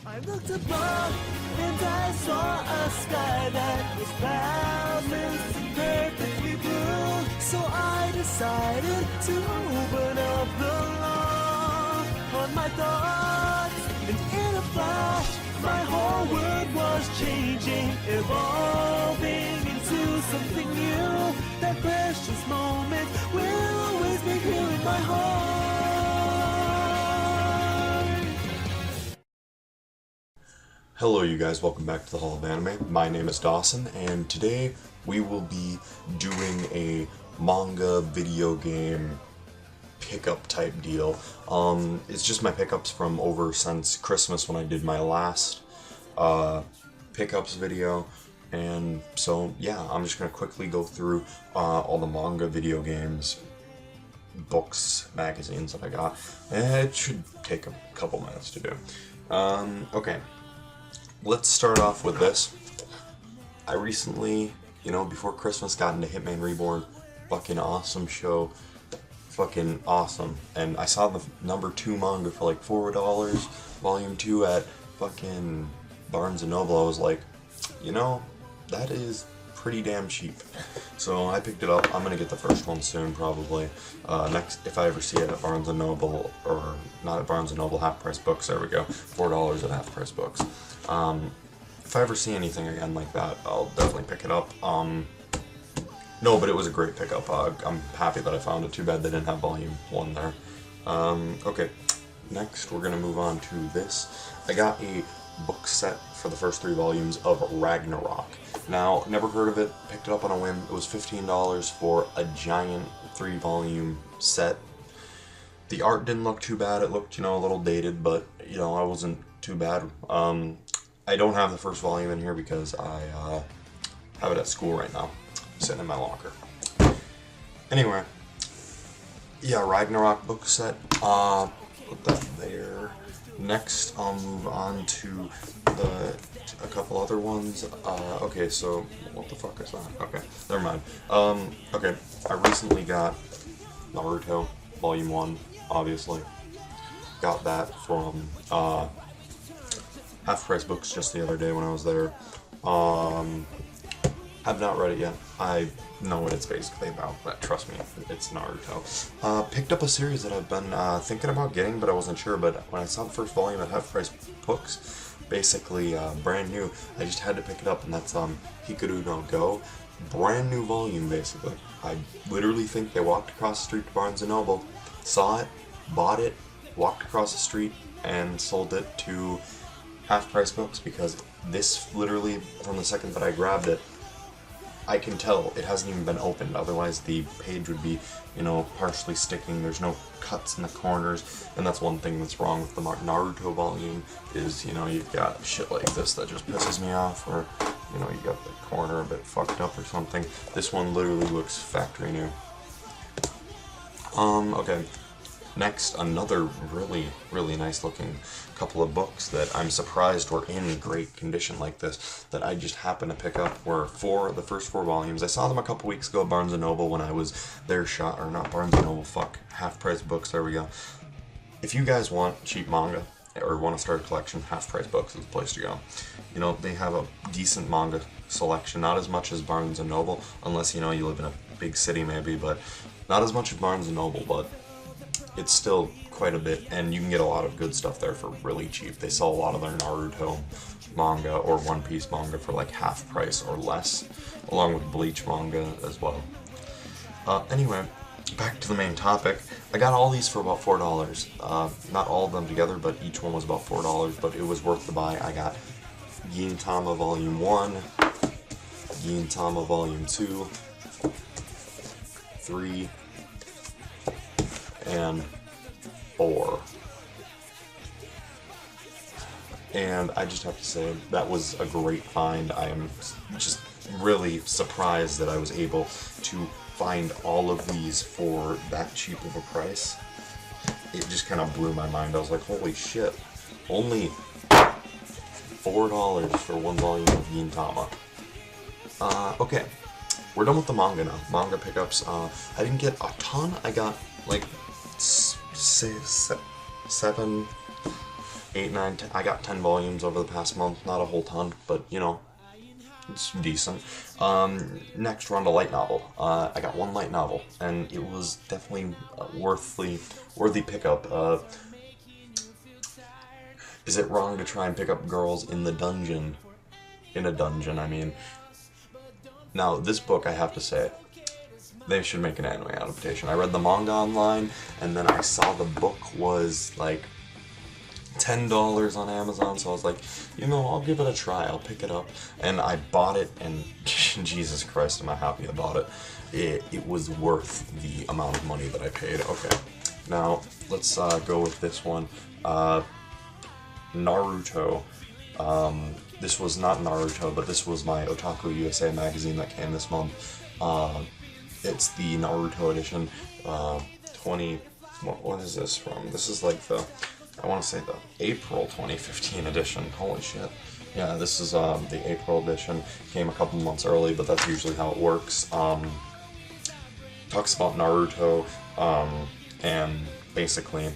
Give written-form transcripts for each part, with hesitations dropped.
I looked above and I saw a sky that was boundless and perfectly blue. So I decided to open up the law on my thoughts, and in a flash, my whole world was changing, evolving into something new. That precious moment will always be here in my heart. Hello you guys, welcome back to the Hall of Anime. My name is Dawson, and today we will be doing a manga video game pickup type deal. It's just my pickups from over since Christmas when I did my last pickups video, and so yeah, I'm just gonna quickly go through all the manga video games, books, magazines that I got. It should take a couple minutes to do. Okay. Let's start off with this. I recently, before Christmas, got into Hitman Reborn. Fucking awesome show. Fucking awesome. And I saw the #2 manga for like $4, volume 2 at fucking Barnes & Noble. I was like, that is pretty damn cheap. So I picked it up. I'm gonna get the first one soon, probably. Next, if I ever see it at Barnes & Noble, or not at Barnes & Noble, Half Price Books, there we go. $4 at Half Price Books. If I ever see anything again like that, I'll definitely pick it up. No, but it was a great pickup. I'm happy that I found it. Too bad they didn't have volume 1 there. Okay, next we're gonna move on to this. I got a book set for the first 3 volumes of Ragnarok. Now, never heard of it, picked it up on a whim. It was $15 for a giant 3-volume set. The art didn't look too bad. It looked, a little dated, but, I wasn't too bad. I don't have the first volume in here because I have it at school right now, sitting in my locker. Anyway, yeah, Ragnarok book set. Put that there. Next, I'll move on to a couple other ones. Okay, so what the fuck is that? Okay, never mind. Okay, I recently got Naruto Volume 1, obviously. Got that from Half Price Books just the other day when I was there. Have not read it yet. I know what it's basically about, but trust me, it's Naruto. Picked up a series that I've been thinking about getting, but I wasn't sure. But when I saw the first volume at Half Price Books, basically brand new, I just had to pick it up, and that's Hikaru no Go. Brand new volume, basically. I literally think they walked across the street to Barnes & Noble, saw it, bought it, walked across the street, and sold it to Half Price Books, because this literally, from the second that I grabbed it, I can tell it hasn't even been opened. Otherwise the page would be, partially sticking. There's no cuts in the corners, and that's one thing that's wrong with the Naruto volume is, you've got shit like this that just pisses me off, or, you got the corner a bit fucked up or something. This one literally looks factory new. Okay. Next, another really, really nice looking couple of books that I'm surprised were in great condition like this, that I just happened to pick up, were the first 4 volumes. I saw them a couple weeks ago at Barnes & Noble when I was there, or not Barnes & Noble, fuck, Half Price Books, there we go. If you guys want cheap manga, or want to start a collection, Half Price Books is the place to go. They have a decent manga selection, not as much as Barnes & Noble, unless, you live in a big city maybe, but not as much as Barnes & Noble, but it's still quite a bit, and you can get a lot of good stuff there for really cheap. They sell a lot of their Naruto manga or One Piece manga for like half price or less, along with Bleach manga as well. Anyway, back to the main topic. I got all these for about $4. Not all of them together, but each one was about $4, but it was worth the buy. I got Gintama Volume 1, Gintama Volume 2, 3, and 4. And I just have to say, that was a great find. I am just really surprised that I was able to find all of these for that cheap of a price. It just kind of blew my mind. I was like, holy shit, only $4 for 1 volume of Gintama. Okay, we're done with the manga now. Manga pickups. I didn't get a ton. I got like 7 8, 9, 10, I got 10 volumes over the past month. Not a whole ton, but you know, it's decent. Next, we're on to light novel. I got one light novel, and it was definitely worthy pickup. Is it wrong to try and pick up girls in the dungeon? In a dungeon, I mean. Now, this book, I have to say, they should make an anime adaptation. I read the manga online, and then I saw the book was like $10 on Amazon, so I was like, you know, I'll give it a try, I'll pick it up. And I bought it, and Jesus Christ, am I happy I bought it. It was worth the amount of money that I paid. Okay, now let's go with this one. Naruto. This was not Naruto, but this was my Otaku USA magazine that came this month. It's the Naruto edition. What is this from? This is like the, I want to say the April 2015 edition. Holy shit. Yeah, this is the April edition. Came a couple months early, but that's usually how it works. Talks about Naruto, and basically,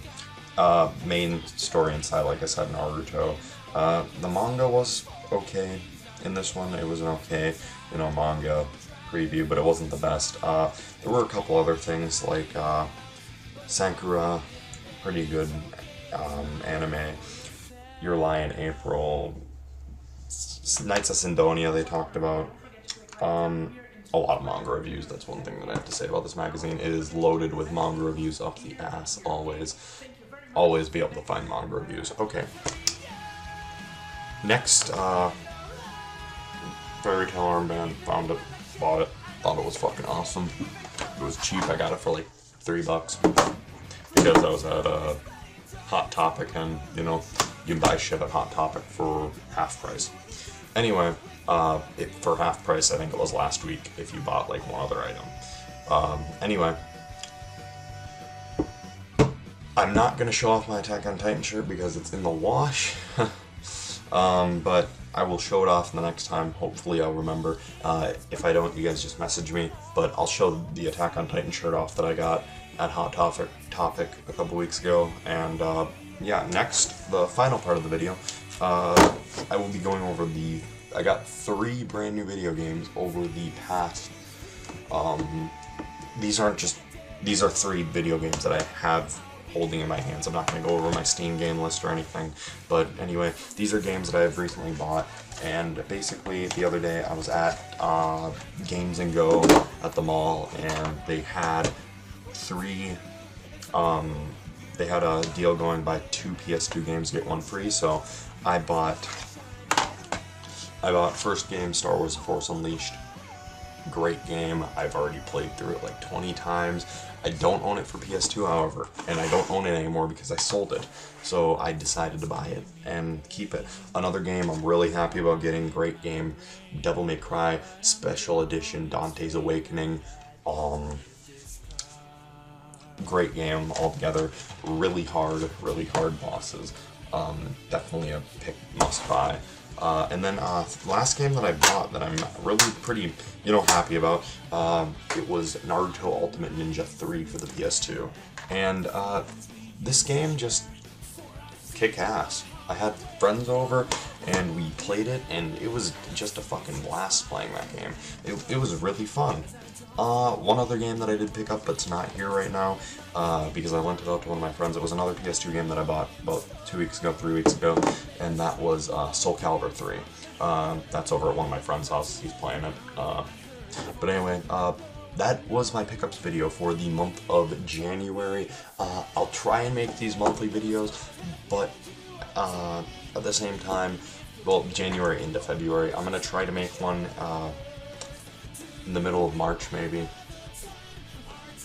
main story inside, like I said, Naruto. The manga was okay in this one. It was an okay, you know, manga preview, but it wasn't the best. There were a couple other things like Sankura, pretty good anime. Your Lie in April, Knights of Sidonia they talked about. A lot of manga reviews. That's one thing that I have to say about this magazine. It is loaded with manga reviews up the ass, always. Always be able to find manga reviews. Okay. Next, Fairy Tail Armband, found it, bought it, thought it was fucking awesome. It was cheap, I got it for like $3 because I was at Hot Topic, and you know, you can buy shit at Hot Topic for half price. Anyway, for half price, I think it was last week if you bought like one other item. Anyway, I'm not gonna show off my Attack on Titan shirt because it's in the wash. But I will show it off the next time. Hopefully I'll remember. If I don't, you guys just message me. But I'll show the Attack on Titan shirt off that I got at Hot Topic a couple weeks ago. And yeah, next, the final part of the video, I will be going over I got 3 brand new video games over the past, these are 3 video games that I have holding in my hands. I'm not going to go over my Steam game list or anything, but anyway, these are games that I have recently bought. And basically, the other day I was at Games & Go at the mall, and they had they had a deal going, buy 2 PS2 games, get 1 free, so I bought first game, Star Wars The Force Unleashed. Great game. I've already played through it like 20 times. I don't own it for PS2, however, and I don't own it anymore because I sold it. So I decided to buy it and keep it. Another game I'm really happy about getting, great game, Devil May Cry Special Edition Dante's Awakening. Great game altogether. Really hard bosses. Definitely a must buy. And then last game that I bought that I'm really pretty, you know, happy about, it was Naruto Ultimate Ninja 3 for the PS2. And this game just kick ass. I had friends over and we played it, and it was just a fucking blast playing that game. It was really fun. One other game that I did pick up that's not here right now, because I lent it out to one of my friends. It was another PS2 game that I bought about 3 weeks ago, and that was Soul Calibur 3. That's over at one of my friend's houses. He's playing it. But anyway, that was my pickups video for the month of January. I'll try and make these monthly videos, but at the same time, well, January into February, I'm going to try to make one in the middle of March, maybe.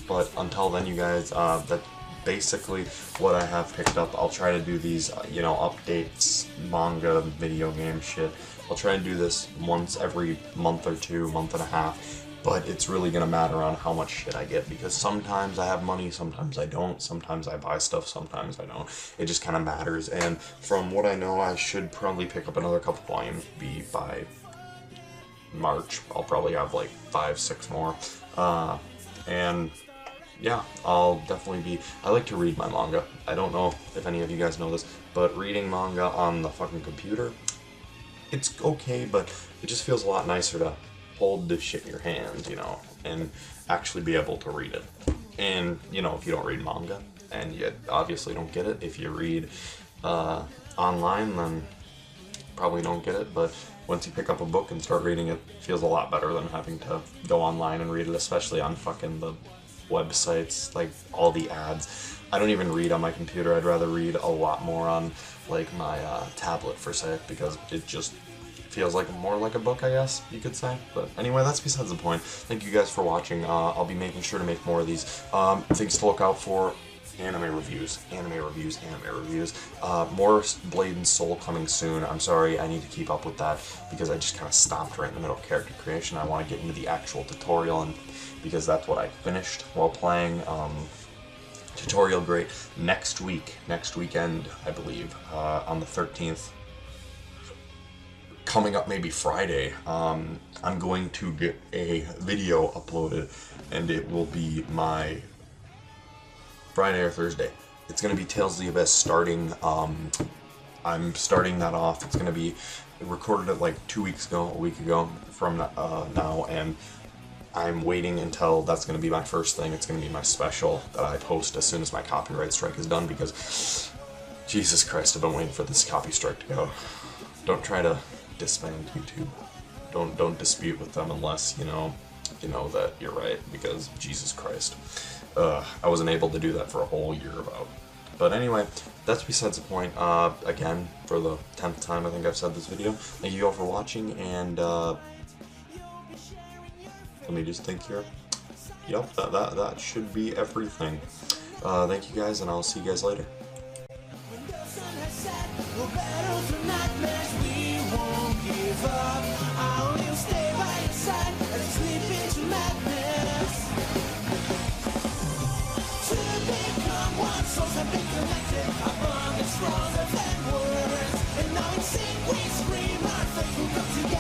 But until then, you guys, that's basically what I have picked up. I'll try to do these, you know, updates, manga, video game shit. I'll try and do this once every month or 2, month and a half. But it's really gonna matter on how much shit I get, because sometimes I have money, sometimes I don't, sometimes I buy stuff, sometimes I don't. It just kind of matters. And from what I know, I should probably pick up another couple volumes by March. I'll probably have like 5, 6 more. And yeah, I'll definitely be. I like to read my manga. I don't know if any of you guys know this, but reading manga on the fucking computer, it's okay, but it just feels a lot nicer to hold this shit in your hand, you know, and actually be able to read it. And, you know, if you don't read manga, and you obviously don't get it, if you read online, then probably don't get it, but once you pick up a book and start reading it, it feels a lot better than having to go online and read it, especially on fucking the websites, like all the ads. I don't even read on my computer. I'd rather read a lot more on like my tablet for say, because it just feels like more like a book, I guess you could say. But anyway, that's besides the point. Thank you guys for watching. I'll be making sure to make more of these. Things to look out for: anime reviews, more Blade and Soul coming soon. I'm sorry, I need to keep up with that because I just kind of stopped right in the middle of character creation. I want to get into the actual tutorial, and because that's what I finished while playing. Tutorial great next weekend, I believe, on the 13th. Coming up maybe Friday, I'm going to get a video uploaded, and it will be my Friday or Thursday. It's going to be Tales of the Abyss starting. I'm starting that off. It's going to be recorded it like a week ago from now, and I'm waiting until that's going to be my first thing. It's going to be my special that I post as soon as my copyright strike is done, because Jesus Christ, I've been waiting for this copy strike to go. Don't try to disband YouTube. Don't dispute with them unless you know that you're right, because Jesus Christ. I wasn't able to do that for a whole year about. But anyway, that's besides the point. Again, for the 10th time I think I've said this video, thank you all for watching, and let me just think here. Yep, that should be everything. Thank you guys, and I'll see you guys later. Souls have been connected, our bond is stronger than words. And now in sync we scream, our faith will come together.